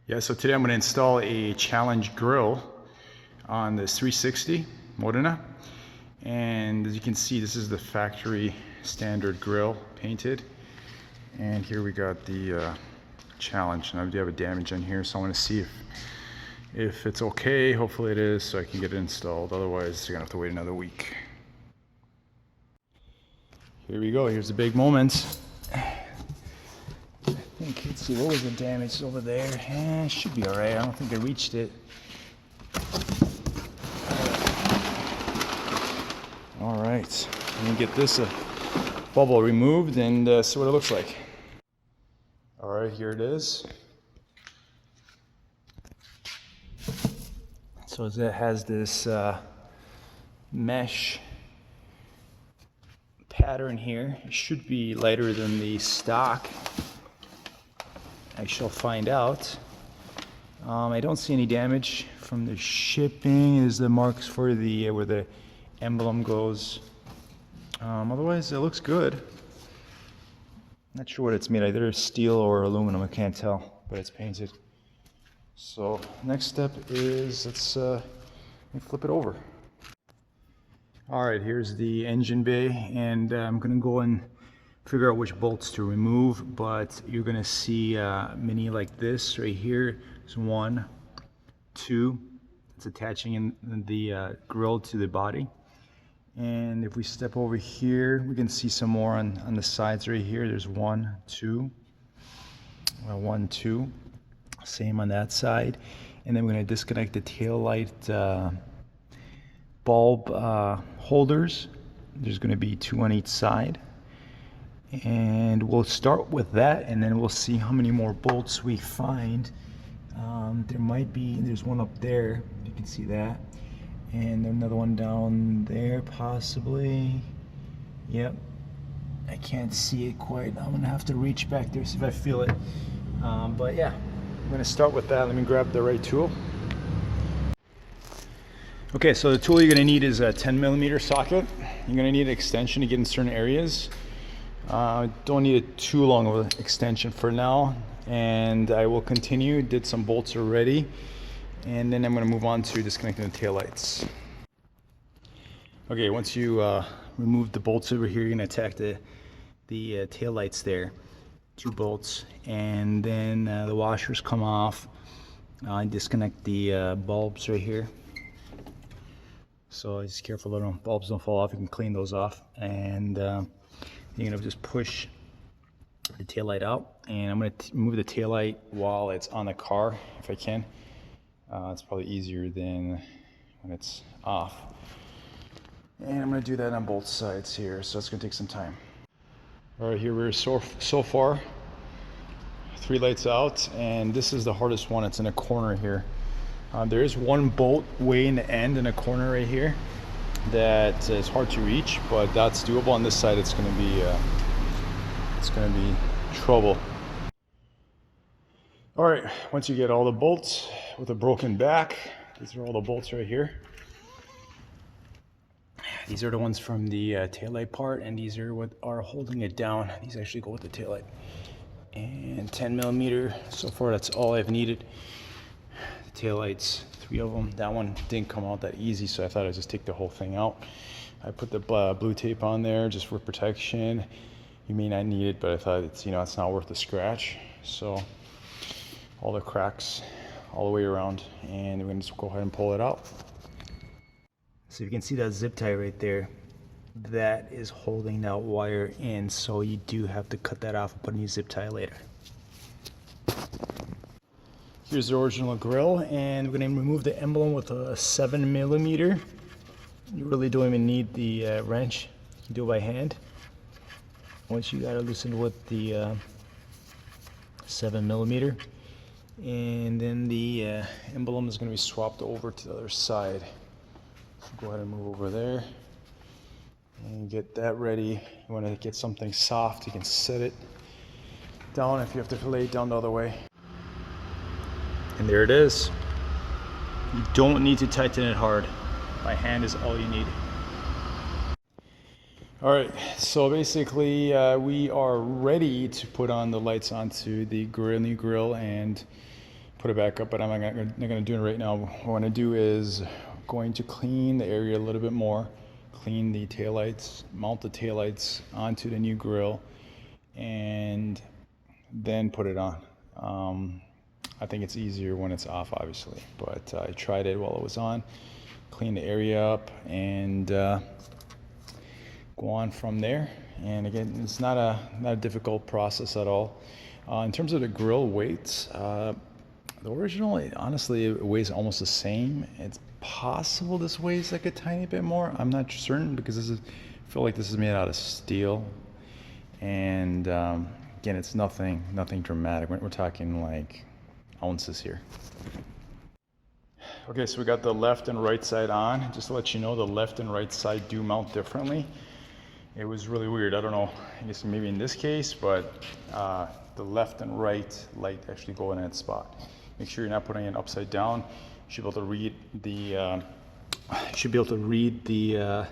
Yeah, so today I'm going to install a challenge grill on this 360 Modena. And as you can see, this is the factory standard grill painted. And here we got the challenge. And I do have a damage on here, so I want to see if it's okay. Hopefully it is, so I can get it installed. Otherwise, you're going to have to wait another week. Here we go. Here's the big moment. I think, let's see, what was the damage over there? It should be all right. I don't think I reached it. All right, let me get this bubble removed and see what it looks like. All right, here it is. So it has this mesh pattern here. It should be lighter than the stock. I shall find out. I don't see any damage from the shipping. Is the marks for the where the emblem goes. Otherwise, it looks good. Not sure what it's made. Either steel or aluminum. I can't tell, but it's painted. So next step is let me flip it over. All right, here's the engine bay, and I'm gonna go and figure out which bolts to remove, but you're gonna see many like this right here. There's 1, 2. It's attaching in the grill to the body. And if we step over here, we can see some more on the sides right here. There's 1, 2. 1, 2. Same on that side. And then we're gonna disconnect the tail light bulb holders. There's gonna be 2 on each side. And we'll start with that, and then we'll see how many more bolts we find. There's one up there, you can see that, and another one down there possibly. Yep, I can't see it quite. I'm gonna have to reach back there, see if I feel it. But yeah, I'm gonna start with that. Let me grab the right tool. Okay, so the tool you're gonna need is a 10mm socket. You're gonna need an extension to get in certain areas. Don't need it too long of an extension for now, and I will continue. Did some bolts already, and then I'm going to move on to disconnecting the taillights. Okay, once you remove the bolts over here, you're going to attack the taillights there. 2 bolts, and then the washers come off. Disconnect the bulbs right here. So just careful that the bulbs don't fall off. You can clean those off, and you're gonna just push the taillight out, and I'm gonna move the taillight while it's on the car if I can. It's probably easier than when it's off. And I'm gonna do that on both sides here, so it's gonna take some time. All right, here we're so far 3 lights out, and this is the hardest one. It's in a corner here. There is 1 bolt way in the end in a corner right here that is hard to reach, but that's doable. On this side, it's going to be trouble. All right, once you get all the bolts with a broken back, these are all the bolts right here. These are the ones from the taillight part, and these are what are holding it down. These actually go with the taillight. And 10mm, so far that's all I've needed. The taillights, 3 of them. That one didn't come out that easy, so I thought I'd just take the whole thing out. I put the blue tape on there just for protection. You may not need it, but I thought it's not worth the scratch. So all the cracks all the way around, and we're gonna just go ahead and pull it out. So you can see that zip tie right there. That is holding that wire in, so you do have to cut that off and put a new zip tie later. Here's the original grill, and we're going to remove the emblem with a 7mm. You really don't even need the wrench. You can do it by hand. Once you got it loosened with the 7mm, and then the emblem is going to be swapped over to the other side. So go ahead and move over there and get that ready. You want to get something soft, you can set it down if you have to lay it down the other way. And there it is. You don't need to tighten it hard. By hand is all you need. All right, so basically we are ready to put on the lights onto the new grill and put it back up, but I'm not gonna do it right now. What I want to do is going to clean the area a little bit more, clean the taillights, mount the taillights onto the new grill, and then put it on. I think it's easier when it's off, obviously, but I tried it while it was on, clean the area up, and go on from there. And again, it's not a difficult process at all. In terms of the grill weights, the original, honestly, it weighs almost the same. It's possible this weighs like a tiny bit more. I'm not certain because I feel like this is made out of steel. And again, it's nothing dramatic. We're talking like ounces here. Okay, so we got the left and right side on. Just to let you know, the left and right side do mount differently. It was really weird. I don't know, I guess maybe in this case, but the left and right light actually go in that spot. Make sure you're not putting it upside down. You should be able to read the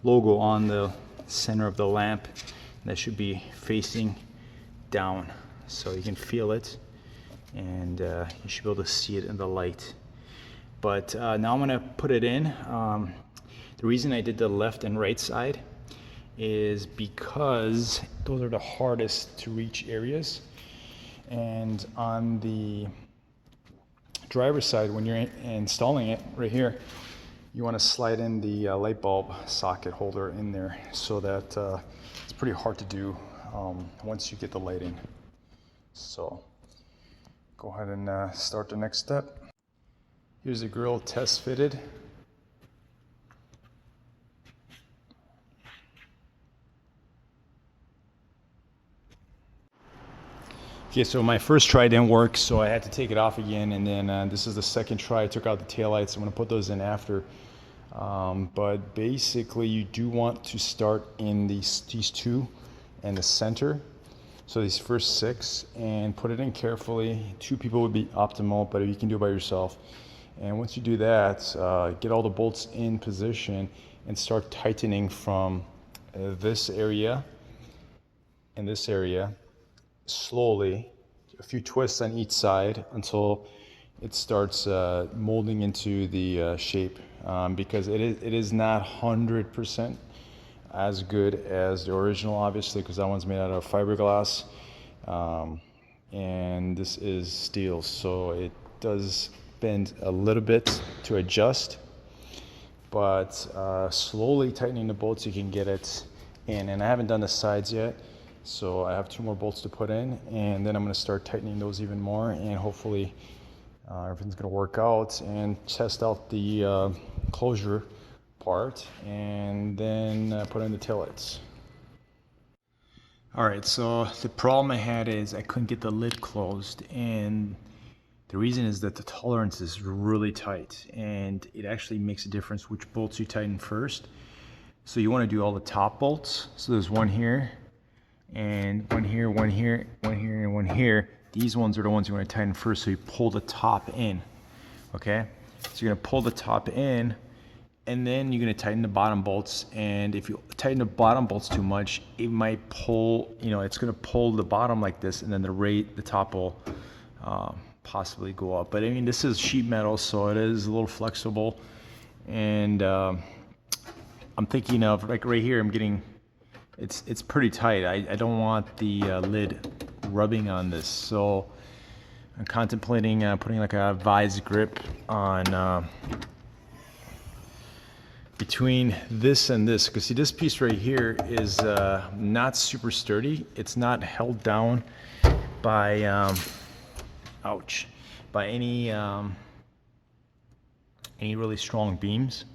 logo on the center of the lamp. That should be facing down, so you can feel it, and you should be able to see it in the light. But now I'm gonna put it in. The reason I did the left and right side is because those are the hardest to reach areas, and on the driver's side, when you're installing it right here, you want to slide in the light bulb socket holder in there, so that it's pretty hard to do once you get the light in. So go ahead and start the next step. Here's the grill test fitted. Okay, so my first try didn't work, so I had to take it off again, and then this is the second try. I took out the taillights. I'm gonna put those in after. But basically, you do want to start in these two and the center. So these first 6, and put it in carefully. 2 people would be optimal, but you can do it by yourself. And once you do that, get all the bolts in position and start tightening from this area and this area slowly, a few twists on each side until it starts molding into the shape, because it is not 100% as good as the original, obviously, because that one's made out of fiberglass, and this is steel, so it does bend a little bit to adjust, but slowly tightening the bolts, you can get it in. And I haven't done the sides yet, so I have 2 more bolts to put in, and then I'm going to start tightening those even more, and hopefully everything's going to work out, and test out the closure part, and then put in the taillights. Alright, so the problem I had is I couldn't get the lid closed, and the reason is that the tolerance is really tight, and it actually makes a difference which bolts you tighten first. So you want to do all the top bolts. So there's one here, and one here, one here, one here, and one here. These ones are the ones you want to tighten first, so you pull the top in, okay? So you're going to pull the top in, and then you're going to tighten the bottom bolts. And if you tighten the bottom bolts too much, it might pull, it's going to pull the bottom like this, and then the top will possibly go up. But I mean, this is sheet metal, so it is a little flexible, and I'm thinking of, like right here, I'm getting, it's pretty tight. I don't want the lid rubbing on this, so I'm contemplating putting like a vise grip on between this and this, because see, this piece right here is not super sturdy. It's not held down by by any really strong beams.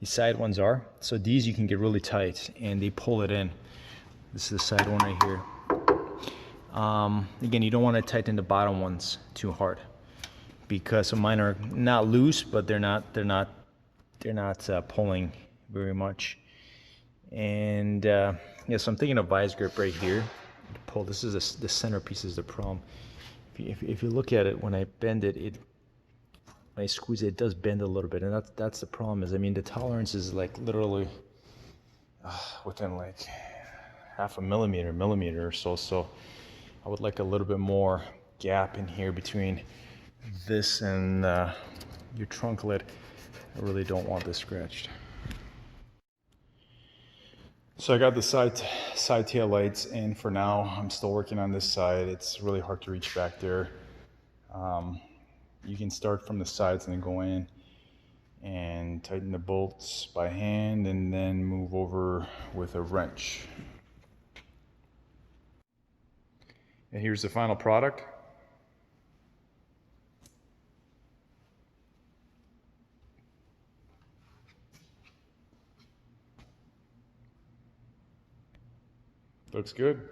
The side ones are, so these you can get really tight and they pull it in. This is the side one right here. Again, you don't want to tighten the bottom ones too hard, because some mine are not loose, but they're not pulling very much. And yeah, so I'm thinking of vise grip right here to pull. This is the centerpiece is the problem. If you look at it, when I bend it, when I squeeze it, it does bend a little bit, and that's the problem. Is, I mean, the tolerance is like literally within like half a millimeter or so. So I would like a little bit more gap in here between this and your trunk lid. I really don't want this scratched. So I got the side tail lights in for now. I'm still working on this side. It's really hard to reach back there. You can start from the sides and then go in and tighten the bolts by hand and then move over with a wrench. And here's the final product. Looks good.